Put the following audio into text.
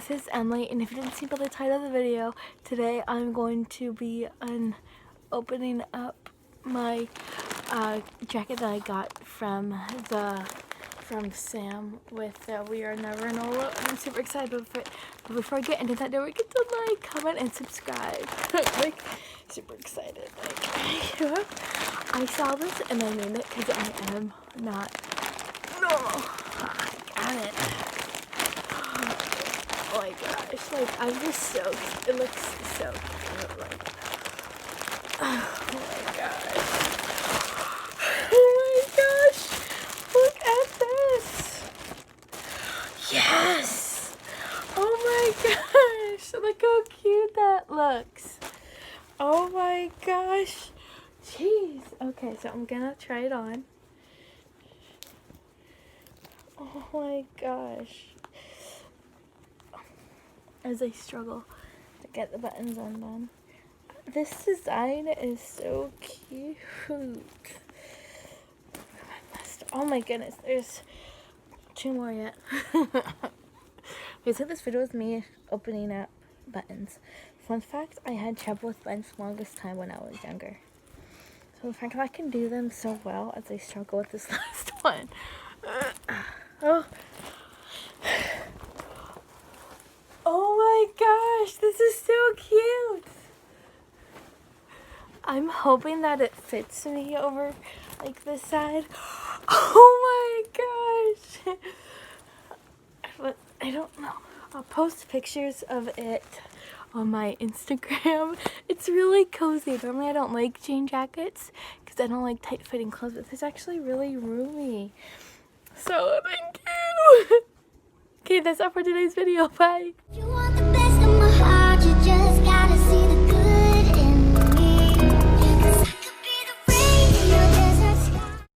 this is Emily, and if you didn't see by the title of the video, today I'm going to be opening up my jacket that I got from Sam with We Are Never Alone. I'm super excited for it. But before I get into that, don't forget to like, comment, and subscribe. Like, super excited. Like, I saw this and I made it because I am not normal. I got it. Oh my gosh, like, I'm just so, it looks so cute, like, oh my gosh, look at this, yes, oh my gosh, look how cute that looks, oh my gosh, jeez, okay, so I'm gonna try it on, oh my gosh. As I struggle to get the buttons undone. This design is so cute. Oh my goodness, there's 2 more yet. Okay, so this video is me opening up buttons. Fun fact, I had trouble with buttons the longest time when I was younger. So the fact that I can do them so well as I struggle with this last one. Oh. Oh my gosh, this is so cute. I'm hoping that it fits me over like this side. Oh my gosh. But I don't know. I'll post pictures of it on my Instagram. It's really cozy. Normally I don't like jean jackets because I don't like tight fitting clothes, but this is actually really roomy. So thank you. Okay, that's all for today's video. Bye.